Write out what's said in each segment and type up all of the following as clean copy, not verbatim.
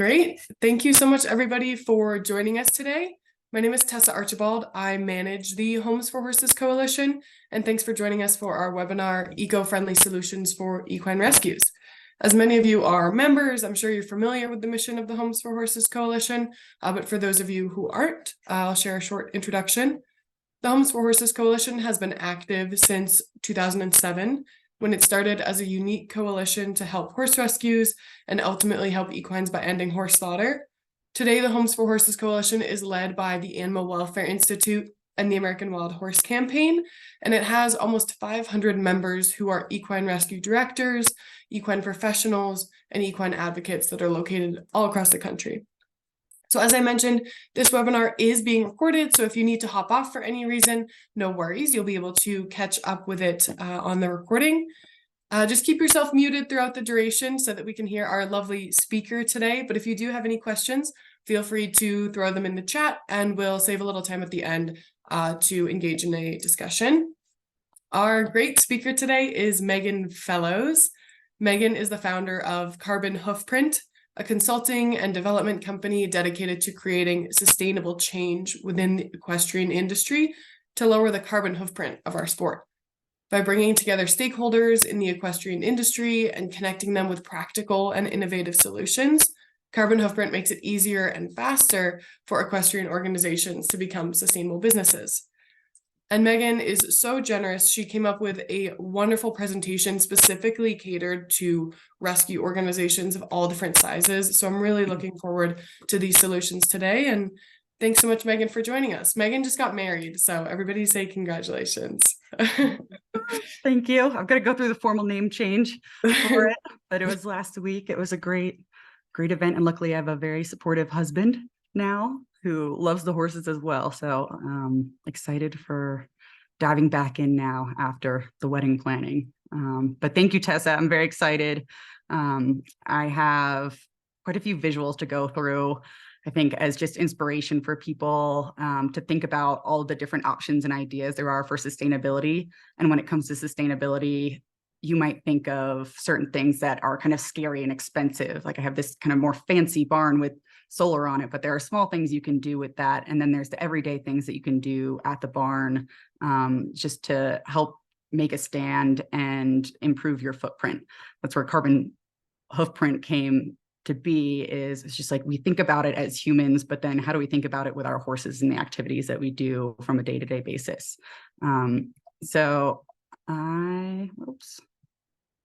Great. Thank you so much, everybody, for joining us today. My name is Tessa Archibald. I manage the Homes for Horses Coalition, and thanks for joining us for our webinar, Eco-Friendly Solutions for Equine Rescues. As many of you are members, I'm sure you're familiar with the mission of the Homes for Horses Coalition, but for those of you who aren't, I'll share a short introduction. The Homes for Horses Coalition has been active since 2007, when it started as a unique coalition to help horse rescues and ultimately help equines by ending horse slaughter. Today, the Homes for Horses Coalition is led by the Animal Welfare Institute and the American Wild Horse Campaign, and it has almost 500 members who are equine rescue directors, equine professionals, and equine advocates that are located all across the country. So as I mentioned, this webinar is being recorded, so if you need to hop off for any reason, no worries. You'll be able to catch up with it on the recording. Just keep yourself muted throughout the duration so that we can hear our lovely speaker today. But if you do have any questions, feel free to throw them in the chat, and we'll save a little time at the end to engage in a discussion. Our great speaker today is Megan Fellows. Megan is the founder of Carbon Hoofprint, a consulting and development company dedicated to creating sustainable change within the equestrian industry to lower the carbon hoofprint of our sport. By bringing together stakeholders in the equestrian industry and connecting them with practical and innovative solutions, Carbon Hoofprint makes it easier and faster for equestrian organizations to become sustainable businesses. And Megan is so generous, she came up with a wonderful presentation specifically catered to rescue organizations of all different sizes. So I'm really looking forward to these solutions today. And thanks so much, Megan, for joining us. Megan just got married, so everybody say congratulations. Thank you. I've got to go through the formal name change for it, but it was last week. It was a great event. And luckily I have a very supportive husband now who loves the horses as well. So excited for diving back in now after the wedding planning. But thank you, Tessa. I'm very excited. I have quite a few visuals to go through, I think, as just inspiration for people to think about all the different options and ideas there are for sustainability. And when it comes to sustainability, you might think of certain things that are kind of scary and expensive. Like I have this kind of more fancy barn with solar on it, but there are small things you can do with that. And then there's the everyday things that you can do at the barn just to help make a stand and improve your footprint. That's where Carbon Hoofprint came to be. Is it's just like we think about it as humans, but then how do we think about it with our horses and the activities that we do from a day-to-day basis?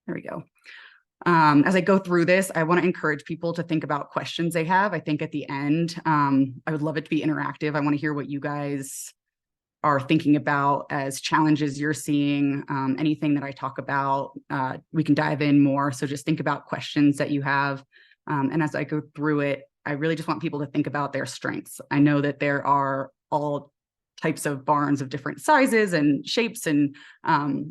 There we go. As I go through this, I want to encourage people to think about questions they have. I think at the end, I would love it to be interactive. I want to hear what you guys are thinking about as challenges you're seeing. Anything that I talk about, we can dive in more. So just think about questions that you have. And as I go through it, I really just want people to think about their strengths. I know that there are all types of barns of different sizes and shapes, and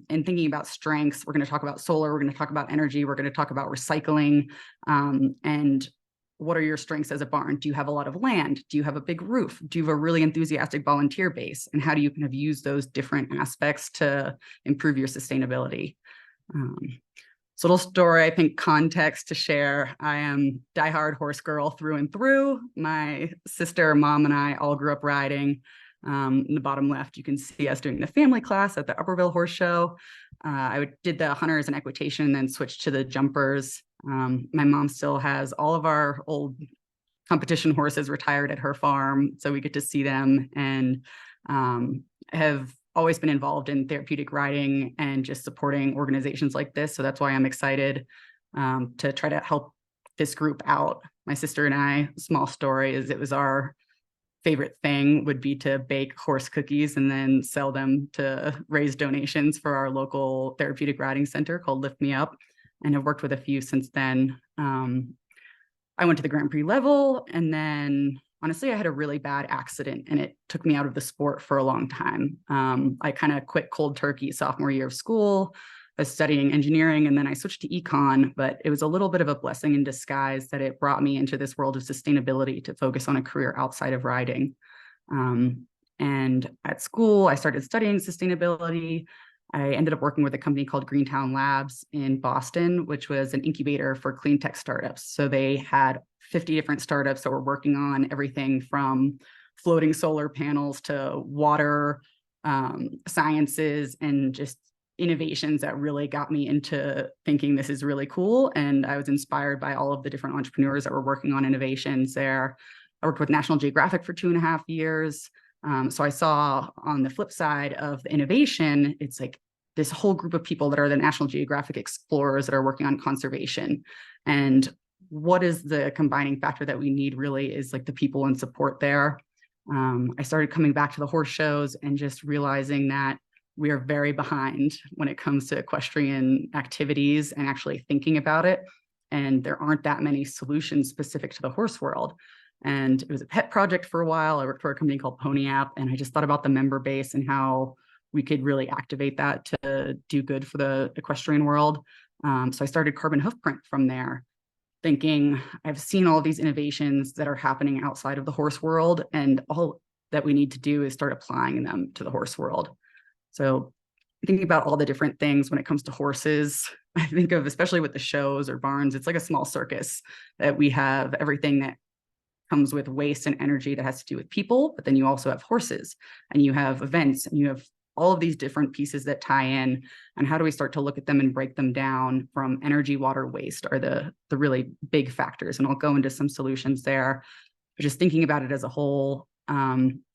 thinking about strengths. We're going to talk about solar, we're going to talk about energy, we're going to talk about recycling, and what are your strengths as a barn? Do you have a lot of land? Do you have a big roof? Do you have a really enthusiastic volunteer base? And how do you kind of use those different aspects to improve your sustainability? So little story, I think, context to share. I am diehard horse girl through and through. My sister, mom, and I all grew up riding. In the bottom left, you can see us doing the family class at the Upperville Horse Show. I did the hunters and equitation and then switched to the jumpers. My mom still has all of our old competition horses retired at her farm, so we get to see them, and have always been involved in therapeutic riding and just supporting organizations like this. So that's why I'm excited to try to help this group out. My sister and I, small story, is it was our favorite thing would be to bake horse cookies and then sell them to raise donations for our local therapeutic riding center called Lift Me Up, and have worked with a few since then. I went to the Grand Prix level, and then honestly, I had a really bad accident and it took me out of the sport for a long time. I kind of quit cold turkey sophomore year of school. I was studying engineering, and then I switched to econ, but it was a little bit of a blessing in disguise that it brought me into this world of sustainability to focus on a career outside of riding. And at school, I started studying sustainability, I ended up working with a company called Greentown Labs in Boston, which was an incubator for clean tech startups. So they had 50 different startups that were working on everything from floating solar panels to water sciences and just innovations that really got me into thinking this is really cool. And I was inspired by all of the different entrepreneurs that were working on innovations there. I worked with National Geographic for 2.5 years. So I saw on the flip side of the innovation, it's like this whole group of people that are the National Geographic explorers that are working on conservation. And what is the combining factor that we need really is like the people and support there. I started coming back to the horse shows and just realizing that we are very behind when it comes to equestrian activities and actually thinking about it. And there aren't that many solutions specific to the horse world. And it was a pet project for a while. I worked for a company called Pony App, and I just thought about the member base and how we could really activate that to do good for the equestrian world. So I started Carbon Hoofprint from there, thinking I've seen all these innovations that are happening outside of the horse world, and all that we need to do is start applying them to the horse world. So thinking about all the different things when it comes to horses, I think of, especially with the shows or barns, it's like a small circus that we have everything that comes with waste and energy that has to do with people, but then you also have horses and you have events and you have all of these different pieces that tie in. And how do we start to look at them and break them down from energy, water, waste are the really big factors. And I'll go into some solutions there. But just thinking about it as a whole,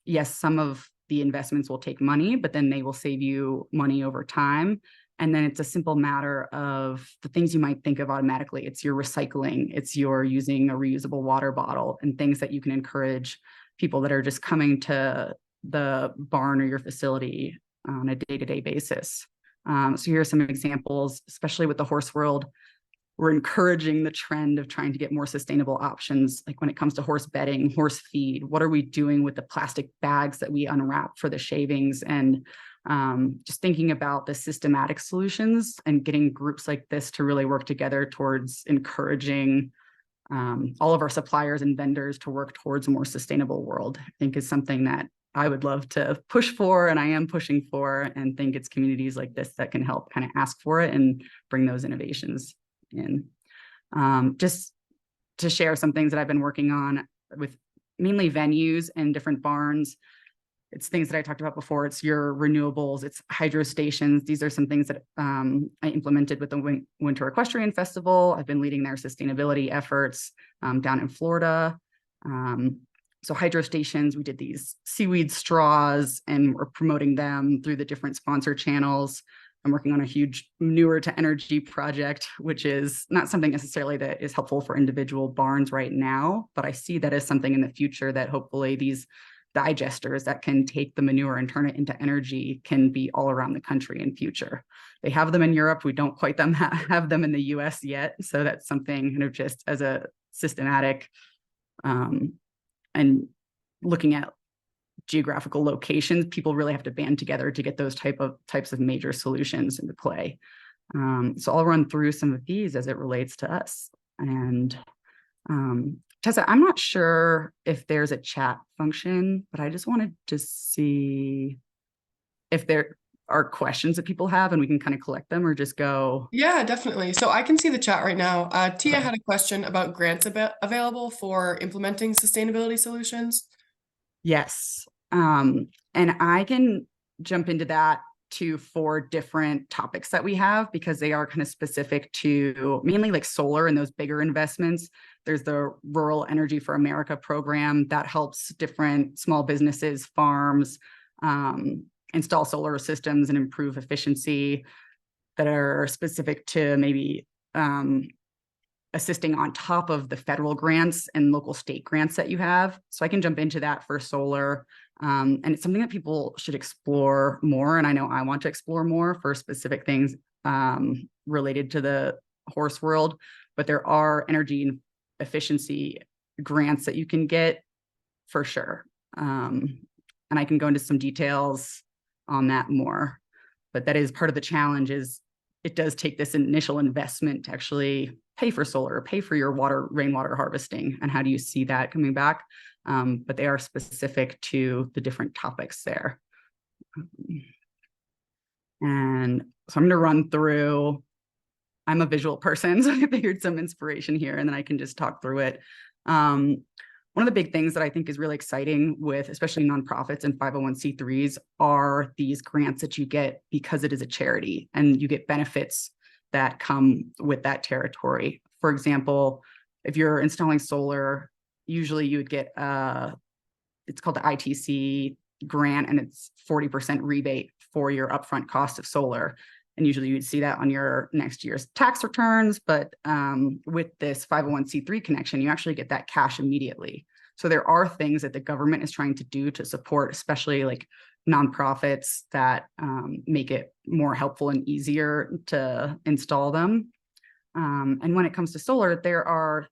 yes, some of the investments will take money, but then they will save you money over time. And then it's a simple matter of the things you might think of automatically. It's your recycling, it's your using a reusable water bottle, and things that you can encourage people that are just coming to the barn or your facility on a day-to-day basis. So here are some examples, especially with the horse world. We're encouraging the trend of trying to get more sustainable options, like when it comes to horse bedding, horse feed. What are we doing with the plastic bags that we unwrap for the shavings? And just thinking about the systematic solutions and getting groups like this to really work together towards encouraging all of our suppliers and vendors to work towards a more sustainable world, I think is something that I would love to push for, and I am pushing for, and think it's communities like this that can help kind of ask for it and bring those innovations in. Just to share some things that I've been working on with mainly venues and different barns. It's things that I talked about before. It's your renewables, it's hydro stations. These are some things that I implemented with the Winter Equestrian Festival. I've been leading their sustainability efforts down in Florida. So hydro stations, we did these seaweed straws and we're promoting them through the different sponsor channels. I'm working on a huge Manure to energy project, which is not something necessarily that is helpful for individual barns right now, but I see that as something in the future that hopefully these digesters that can take the manure and turn it into energy can be all around the country in future. They have them in Europe. We don't quite have them in the US yet. So that's something kind of just as a systematic and looking at geographical locations, people really have to band together to get those types of major solutions into play. So I'll run through some of these as it relates to us. And Tessa, I'm not sure if there's a chat function, but I just wanted to see if there are questions that people have and we can kind of collect them or just go. Yeah, definitely. So I can see the chat right now. Tia Okay. had a question about grants available for implementing sustainability solutions. Yes. And I can jump into that to 4 different topics that we have because they are kind of specific to mainly like solar and those bigger investments. There's the Rural Energy for America program that helps different small businesses, farms, install solar systems and improve efficiency that are specific to maybe assisting on top of the federal grants and local state grants that you have. So I can jump into that for solar. And it's something that people should explore more. And I know I want to explore more for specific things related to the horse world, but there are energy and efficiency grants that you can get for sure. And I can go into some details on that more, but that is part of the challenge is it does take this initial investment to actually pay for solar, pay for your rainwater harvesting. And how do you see that coming back? But they are specific to the different topics there. And so I'm going to run through. I'm a visual person, so I figured some inspiration here, and then I can just talk through it. One of the big things that I think is really exciting with especially nonprofits and 501c3s are these grants that you get because it is a charity, and you get benefits that come with that territory. For example, if you're installing solar, usually you would get it's called the ITC grant, and it's 40% rebate for your upfront cost of solar. And usually you'd see that on your next year's tax returns. But with this 501c3 connection, you actually get that cash immediately. So there are things that the government is trying to do to support, especially like nonprofits that make it more helpful and easier to install them. And when it comes to solar, there are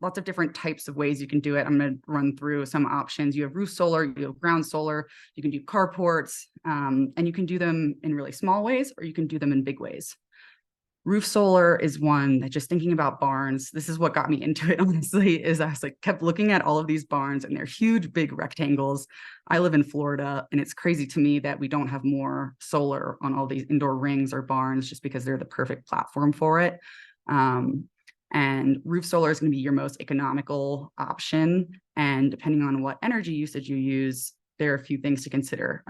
lots of different types of ways you can do it. I'm going to run through some options. You have roof solar, you have ground solar, you can do carports, and you can do them in really small ways, or you can do them in big ways. Roof solar is one that, just thinking about barns, this is what got me into it, honestly, is I was like, kept looking at all of these barns, and they're huge, big rectangles. I live in Florida, and it's crazy to me that we don't have more solar on all these indoor rings or barns, just because they're the perfect platform for it. And roof solar is going to be your most economical option. And depending on what energy usage you use, there are a few things to consider.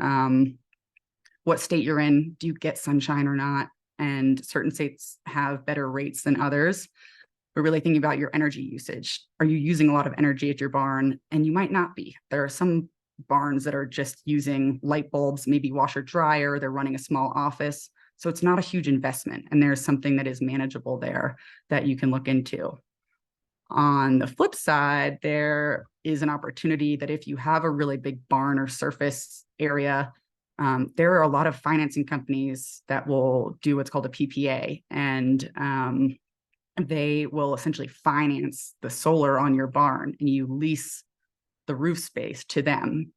What state you're in, do you get sunshine or not? And certain states have better rates than others. But really thinking about your energy usage. Are you using a lot of energy at your barn? And you might not be. There are some barns that are just using light bulbs, maybe washer dryer, they're running a small office. So it's not a huge investment, and there's something that is manageable there that you can look into. On the flip side, there is an opportunity that if you have a really big barn or surface area, there are a lot of financing companies that will do what's called a PPA, and they will essentially finance the solar on your barn, and you lease the roof space to them.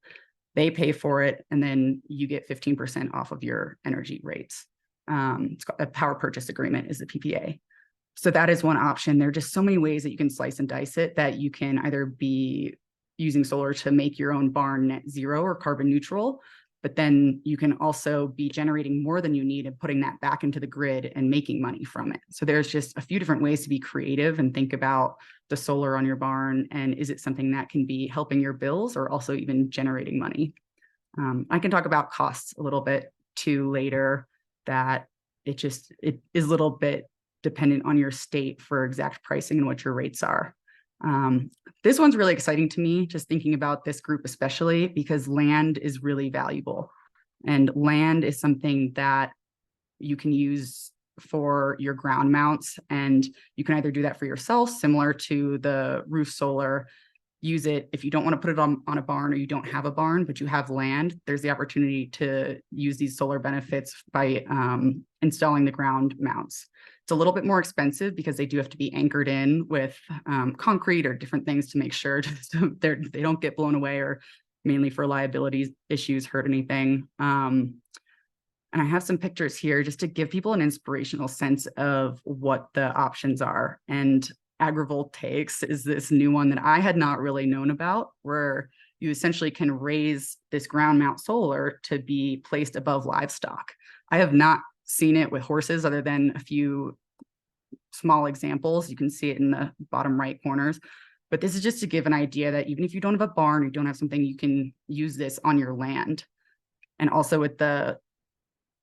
They pay for it, and then you get 15% off of your energy rates. It's called a power purchase agreement is the PPA. So that is one option. There are just so many ways that you can slice and dice it, that you can either be using solar to make your own barn net zero or carbon neutral, but then you can also be generating more than you need and putting that back into the grid and making money from it. So there's just a few different ways to be creative and think about the solar on your barn, and is it something that can be helping your bills or also even generating money? I can talk about costs a little bit too later, that it is a little bit dependent on your state for exact pricing and what your rates are. This one's really exciting to me, just thinking about this group especially, because land is really valuable, and land is something that you can use for your ground mounts, and you can either do that for yourself, similar to the roof solar. Use it if you don't want to put it on a barn, or you don't have a barn but you have land. There's the opportunity to use these solar benefits by installing the ground mounts. It's a little bit more expensive because they do have to be anchored in with concrete or different things to make sure they don't get blown away, or mainly for liability issues, hurt anything. And I have some pictures here just to give people an inspirational sense of what the options are. And agrivoltaics is this new one that I had not really known about, where you essentially can raise this ground mount solar to be placed above livestock. I have not seen it with horses, other than a few small examples. You can see it in the bottom right corners. But this is just to give an idea that even if you don't have a barn, you don't have something, you can use this on your land. And also with the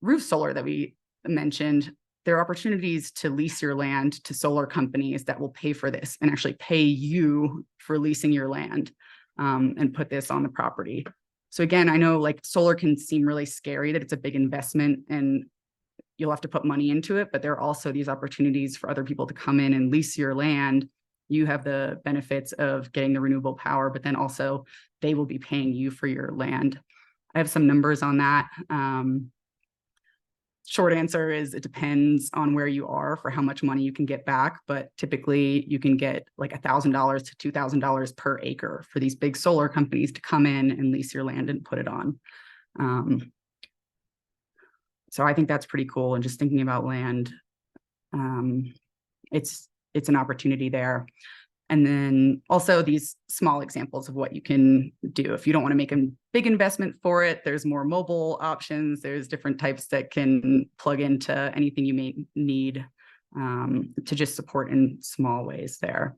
roof solar that we mentioned, there are opportunities to lease your land to solar companies that will pay for this and actually pay you for leasing your land, and put this on the property. So again, I know like solar can seem really scary, that it's a big investment and you'll have to put money into it, but there are also these opportunities for other people to come in and lease your land. You have the benefits of getting the renewable power, but then also they will be paying you for your land. I have some numbers on that. Short answer is it depends on where you are for how much money you can get back, but typically you can get like $1,000 to $2,000 per acre for these big solar companies to come in and lease your land and put it on. So I think that's pretty cool. And just thinking about land, it's an opportunity there. And then also these small examples of what you can do. If you don't want to make a big investment for it, there's more mobile options. There's different types that can plug into anything you may need to just support in small ways there.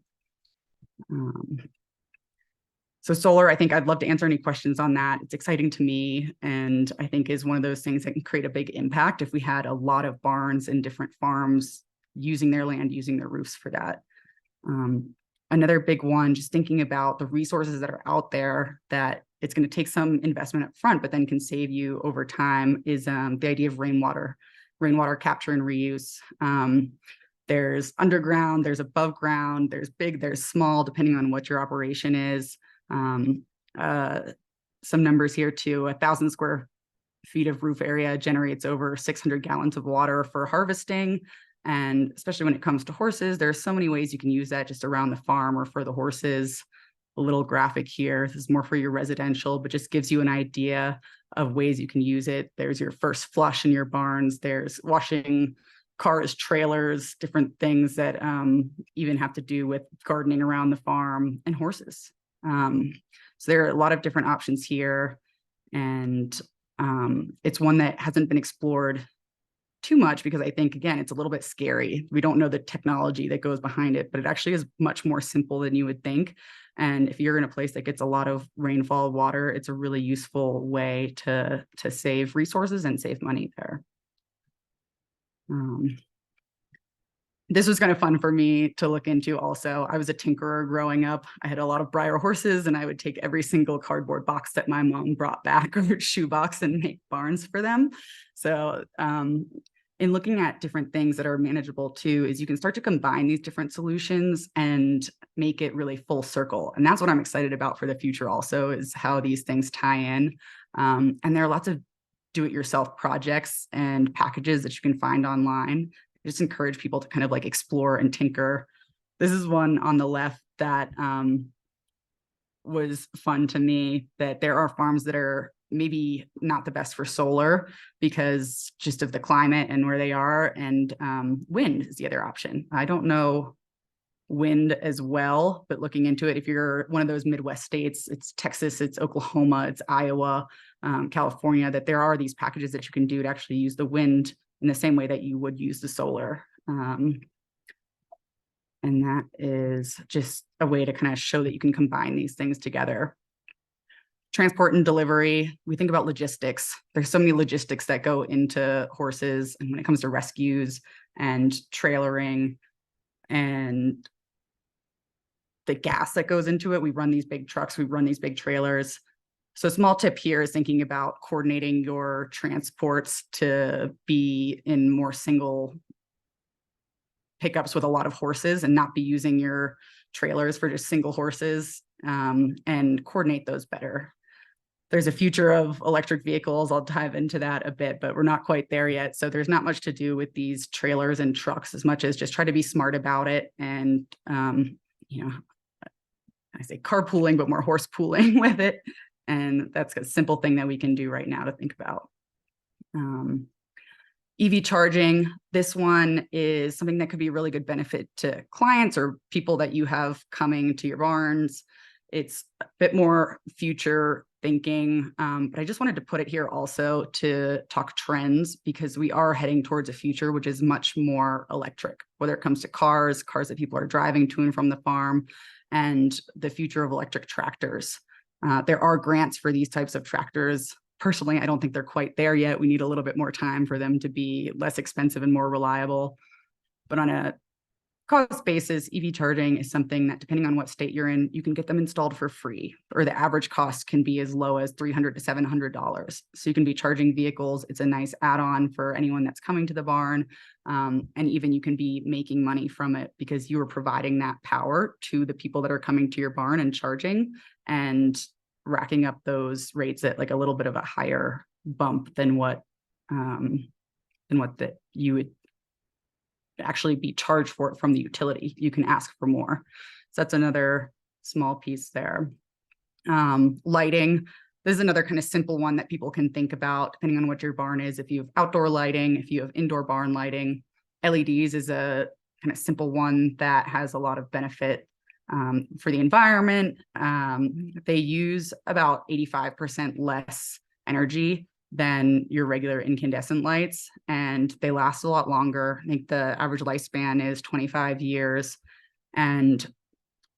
So solar, I think I'd love to answer any questions on that. It's exciting to me, and I think is one of those things that can create a big impact if we had a lot of barns and different farms using their land, using their roofs for that. Another big one, just thinking about the resources that are out there that it's going to take some investment up front, but then can save you over time, is the idea of rainwater capture and reuse. There's underground, there's above ground, there's big, there's small, depending on what your operation is. Some numbers here too: 1,000 square feet of roof area generates over 600 gallons of water for harvesting. And especially when it comes to horses, there's so many ways you can use that just around the farm or for the horses. A little graphic here. This is more for your residential, but just gives you an idea of ways you can use it. There's your first flush in your barns. There's washing cars, trailers, different things that even have to do with gardening around the farm and horses. So there are a lot of different options here. And it's one that hasn't been explored too much because I think, again, it's a little bit scary. We don't know the technology that goes behind it, but it actually is much more simple than you would think. And if you're in a place that gets a lot of rainfall water, it's a really useful way to save resources and save money there. This was kind of fun for me to look into also. I was a tinkerer growing up. I had a lot of Breyer horses, and I would take every single cardboard box that my mom brought back or shoebox and make barns for them. So in looking at different things that are manageable too, is you can start to combine these different solutions and make it really full circle. And that's what I'm excited about for the future also, is how these things tie in. And there are lots of do-it-yourself projects and packages that you can find online. I just encourage people to kind of like explore and tinker. This is one on the left that was fun to me, that there are farms that are maybe not the best for solar because just of the climate and where they are, and wind is the other option. I don't know wind as well, but looking into it, if you're one of those Midwest states, it's Texas, it's Oklahoma, it's Iowa, California, that there are these packages that you can do to actually use the wind in the same way that you would use the solar. And that is just a way to kind of show that you can combine these things together. Transport and delivery, we think about logistics. There's so many logistics that go into horses, and when it comes to rescues and trailering and the gas that goes into it, we run these big trucks, we run these big trailers. So a small tip here is thinking about coordinating your transports to be in more single pickups with a lot of horses and not be using your trailers for just single horses, and coordinate those better. There's a future of electric vehicles. I'll dive into that a bit, but we're not quite there yet. So there's not much to do with these trailers and trucks as much as just try to be smart about it. And, you know, I say carpooling, but more horse pooling with it. And that's a simple thing that we can do right now to think about. EV charging, this one is something that could be a really good benefit to clients or people that you have coming to your barns. It's a bit more future thinking, but I just wanted to put it here also to talk trends, because we are heading towards a future which is much more electric, whether it comes to cars that people are driving to and from the farm, and the future of electric tractors. There are grants for these types of tractors. Personally, I don't think they're quite there yet. We need a little bit more time for them to be less expensive and more reliable. But on a cost basis, EV charging is something that, depending on what state you're in, you can get them installed for free, or the average cost can be as low as $300 to $700. So you can be charging vehicles. It's a nice add-on for anyone that's coming to the barn. And even you can be making money from it because you are providing that power to the people that are coming to your barn and charging, and racking up those rates at like a little bit of a higher bump than what that you would actually be charged for it from the utility. You can ask for more. So that's another small piece there. Lighting, this is another kind of simple one that people can think about depending on what your barn is. If you have outdoor lighting, if you have indoor barn lighting, LEDs is a kind of simple one that has a lot of benefit. For the environment, they use about 85% less energy than your regular incandescent lights, and they last a lot longer. I think the average lifespan is 25 years. And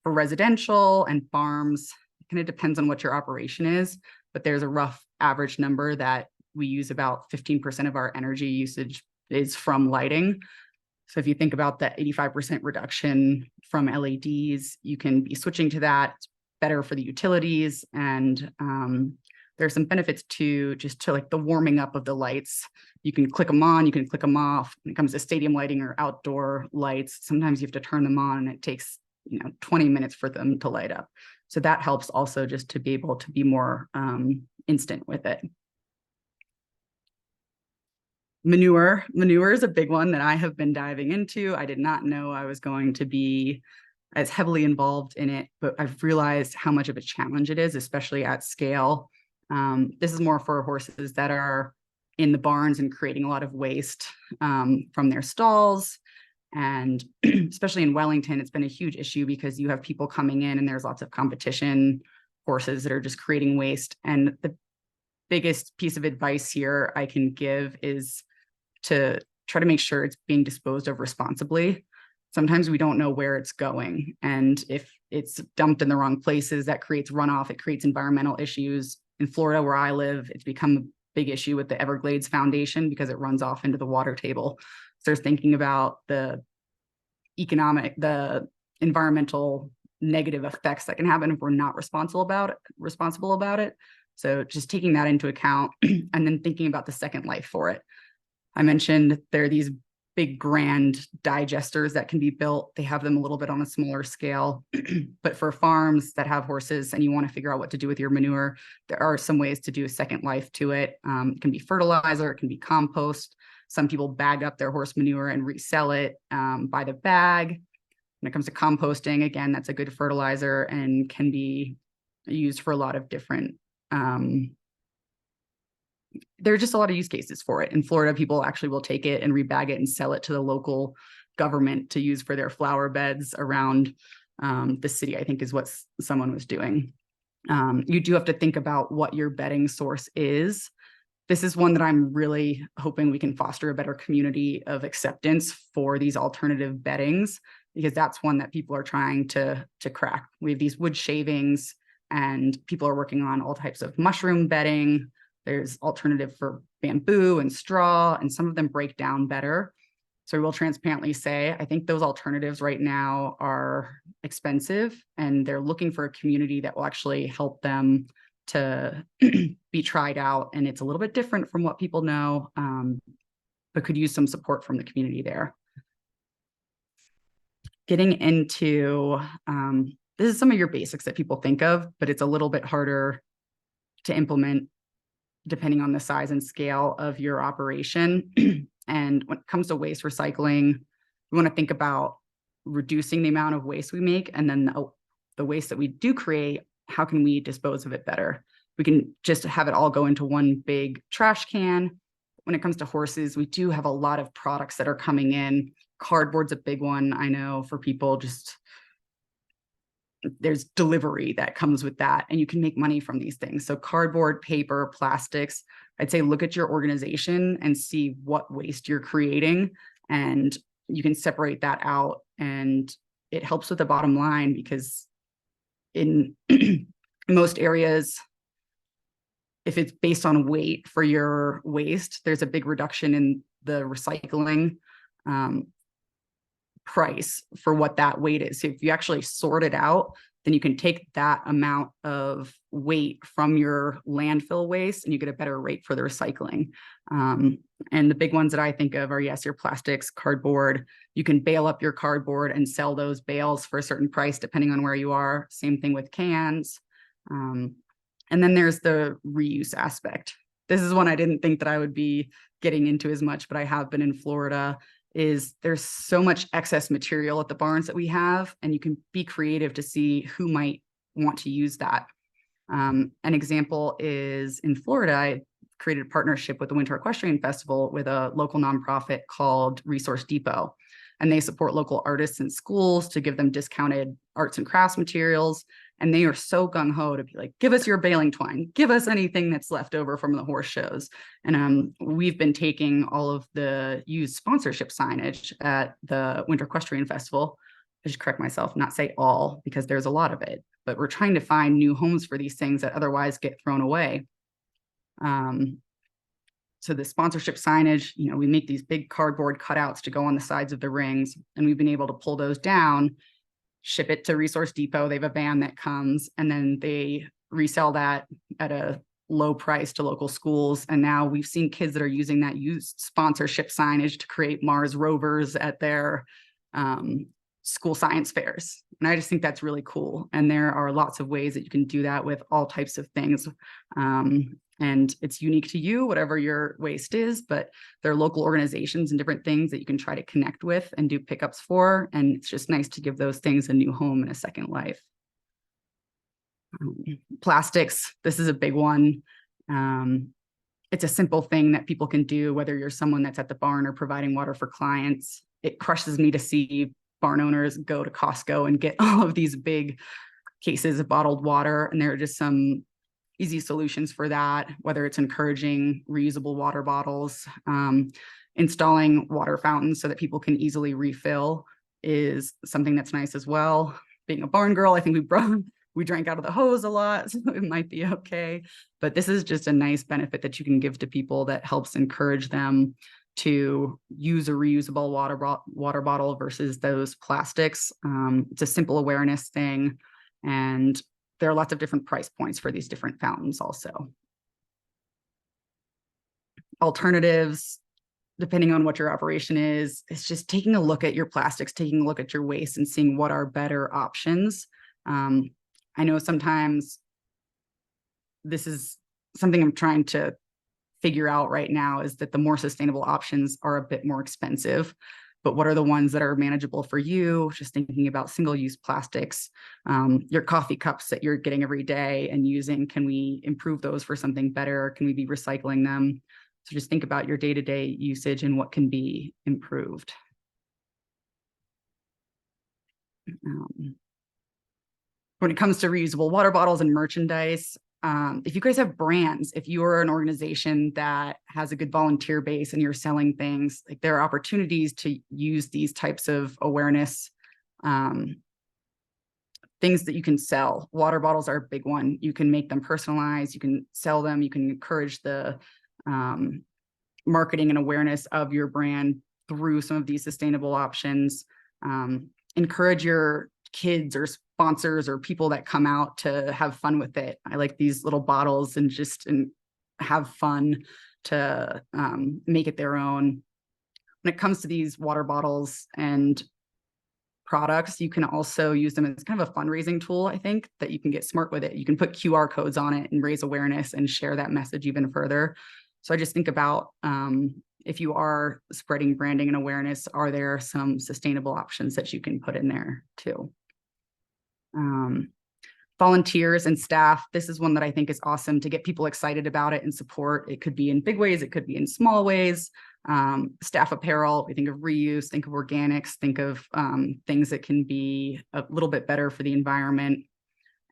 for residential and farms, it kind of depends on what your operation is, but there's a rough average number that we use about 15% of our energy usage is from lighting. So if you think about the 85% reduction from LEDs, you can be switching to that. It's better for the utilities. And there's some benefits to just to like the warming up of the lights. You can click them on, you can click them off. When it comes to stadium lighting or outdoor lights, sometimes you have to turn them on and it takes 20 minutes for them to light up. So that helps also just to be able to be more instant with it. Manure is a big one that I have been diving into. I did not know I was going to be as heavily involved in it, but I've realized how much of a challenge it is, especially at scale. This is more for horses that are in the barns and creating a lot of waste from their stalls. And especially in Wellington, it's been a huge issue because you have people coming in and there's lots of competition horses that are just creating waste. And the biggest piece of advice here I can give is to try to make sure it's being disposed of responsibly. Sometimes we don't know where it's going. And if it's dumped in the wrong places, that creates runoff, it creates environmental issues. In Florida, where I live, it's become a big issue with the Everglades Foundation because it runs off into the water table. So they're thinking about the environmental negative effects that can happen if we're not responsible about it. So just taking that into account and then thinking about the second life for it. I mentioned there are these big grand digesters that can be built. They have them a little bit on a smaller scale, but for farms that have horses and you want to figure out what to do with your manure, there are some ways to do a second life to it. It can be fertilizer, it can be compost. Some people bag up their horse manure and resell it by the bag. When it comes to composting, again, that's a good fertilizer and can be used for a lot of different there are just a lot of use cases for it. In Florida, people actually will take it and rebag it and sell it to the local government to use for their flower beds around the city, I think is what someone was doing. You do have to think about what your bedding source is. This is one that I'm really hoping we can foster a better community of acceptance for these alternative beddings, because that's one that people are trying to crack. We have these wood shavings and people are working on all types of mushroom bedding. There's alternative for bamboo and straw, and some of them break down better. So I will transparently say, I think those alternatives right now are expensive and they're looking for a community that will actually help them to be tried out. And it's a little bit different from what people know, but could use some support from the community there. Getting into, this is some of your basics that people think of, but it's a little bit harder to implement depending on the size and scale of your operation. And when it comes to waste recycling, we want to think about reducing the amount of waste we make, and then the waste that we do create, how can we dispose of it better? We can just have it all go into one big trash can. When it comes to horses, we do have a lot of products that are coming in. Cardboard's a big one, I know, for people. Just there's delivery that comes with that, and you can make money from these things. So cardboard, paper, plastics, I'd say look at your organization and see what waste you're creating, and you can separate that out, and it helps with the bottom line, because in most areas, if it's based on weight for your waste, there's a big reduction in the recycling price for what that weight is. So if you actually sort it out, then you can take that amount of weight from your landfill waste and you get a better rate for the recycling. And the big ones that I think of are, yes, your plastics, cardboard. You can bale up your cardboard and sell those bales for a certain price depending on where you are. Same thing with cans. And then there's the reuse aspect. This is one I didn't think that I would be getting into as much, but I have been in Florida. Is there's so much excess material at the barns that we have, and you can be creative to see who might want to use that. An example is in Florida, I created a partnership with the Winter Equestrian Festival with a local nonprofit called Resource Depot. and they support local artists in schools to give them discounted arts and crafts materials. And they are so gung-ho to be like, give us your baling twine, give us anything that's left over from the horse shows. And we've been taking all of the used sponsorship signage at the Winter Equestrian Festival. I should correct myself, not say all, because there's a lot of it, but we're trying to find new homes for these things that otherwise get thrown away. So the sponsorship signage, we make these big cardboard cutouts to go on the sides of the rings, and we've been able to pull those down, ship it to Resource Depot. They have a van that comes, and then they resell that at a low price to local schools. And now we've seen kids that are using that used sponsorship signage to create Mars rovers at their school science fairs. And I just think that's really cool. And there are lots of ways that you can do that with all types of things. And it's unique to you, whatever your waste is, but there are local organizations and different things that you can try to connect with and do pickups for. And it's just nice to give those things a new home and a second life. Plastics, this is a big one. It's a simple thing that people can do, whether you're someone that's at the barn or providing water for clients. It crushes me to see barn owners go to Costco and get all of these big cases of bottled water. And there are just some easy solutions for that, whether it's encouraging reusable water bottles, installing water fountains so that people can easily refill is something that's nice as well. Being a barn girl, I think we drank out of the hose a lot, so it might be okay. But this is just a nice benefit that you can give to people that helps encourage them to use a reusable water bottle versus those plastics. It's a simple awareness thing, and there are lots of different price points for these different fountains also. Alternatives, depending on what your operation is, it's just taking a look at your plastics, taking a look at your waste and seeing what are better options. I know sometimes this is something I'm trying to figure out right now, is that the more sustainable options are a bit more expensive. But what are the ones that are manageable for you? Just thinking about single-use plastics, your coffee cups that you're getting every day and using, can we improve those for something better? Can we be recycling them? So just think about your day-to-day usage and what can be improved. When it comes to reusable water bottles and merchandise, if you guys have brands, if you are an organization that has a good volunteer base and you're selling things, like there are opportunities to use these types of awareness things that you can sell. Water bottles are a big one. You can make them personalized, you can sell them, you can encourage the marketing and awareness of your brand through some of these sustainable options. Encourage your kids or sponsors or people that come out to have fun with it. I like these little bottles and have fun to make it their own. When it comes to these water bottles and products, you can also use them as kind of a fundraising tool. I think that you can get smart with it. You can put QR codes on it and raise awareness and share that message even further. So I just think about if you are spreading branding and awareness, are there some sustainable options that you can put in there too? Volunteers and staff. This is one that I think is awesome to get people excited about it and support. It could be in big ways, it could be in small ways. Staff apparel, we think of reuse, think of organics, think of things that can be a little bit better for the environment.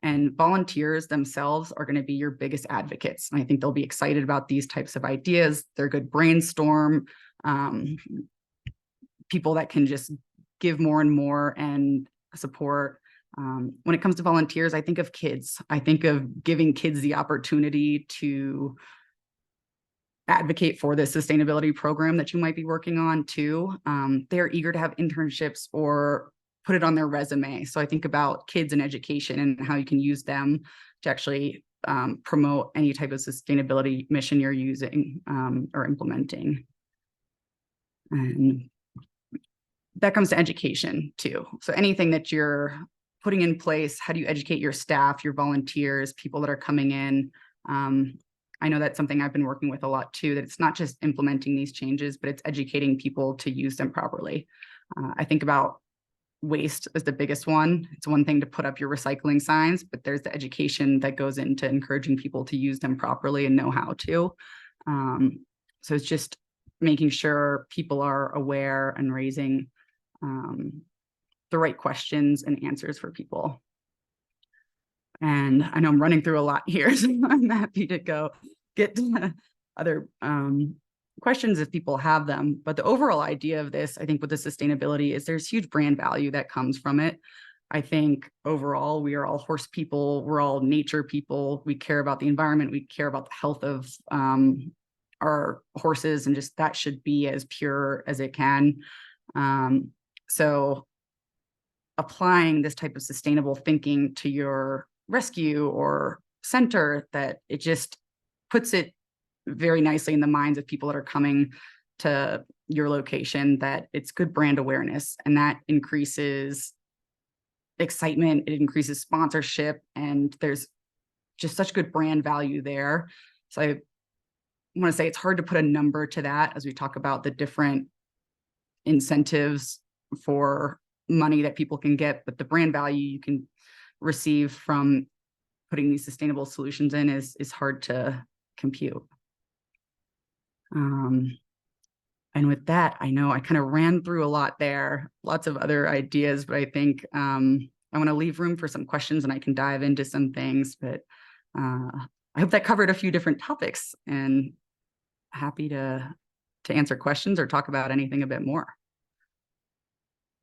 And volunteers themselves are going to be your biggest advocates. And I think they'll be excited about these types of ideas. They're good brainstorm, people that can just give more and more and support. When it comes to volunteers, I think of kids. I think of giving kids the opportunity to advocate for the sustainability program that you might be working on too. They're eager to have internships or put it on their resume. So I think about kids and education and how you can use them to actually promote any type of sustainability mission you're using or implementing. And that comes to education too. So anything that you're putting in place, how do you educate your staff, your volunteers, people that are coming in? I know that's something I've been working with a lot too, that it's not just implementing these changes, but it's educating people to use them properly. I think about waste as the biggest one. It's one thing to put up your recycling signs, but there's the education that goes into encouraging people to use them properly and know how to. So it's just making sure people are aware and raising the right questions and answers for people. And I know I'm running through a lot here, so I'm happy to go get to other questions if people have them. But the overall idea of this, I think, with the sustainability is there's huge brand value that comes from it. I think overall, we are all horse people. We're all nature people. We care about the environment. We care about the health of our horses, and just that should be as pure as it can. So applying this type of sustainable thinking to your rescue or center, that it just puts it very nicely in the minds of people that are coming to your location, that it's good brand awareness, and that increases excitement, it increases sponsorship, and there's just such good brand value there. So I want to say it's hard to put a number to that as we talk about the different incentives for money that people can get, but the brand value you can receive from putting these sustainable solutions in is hard to compute. And with that, I know I kind of ran through a lot there, lots of other ideas, but I think I want to leave room for some questions and I can dive into some things, but I hope that covered a few different topics, and happy to answer questions or talk about anything a bit more.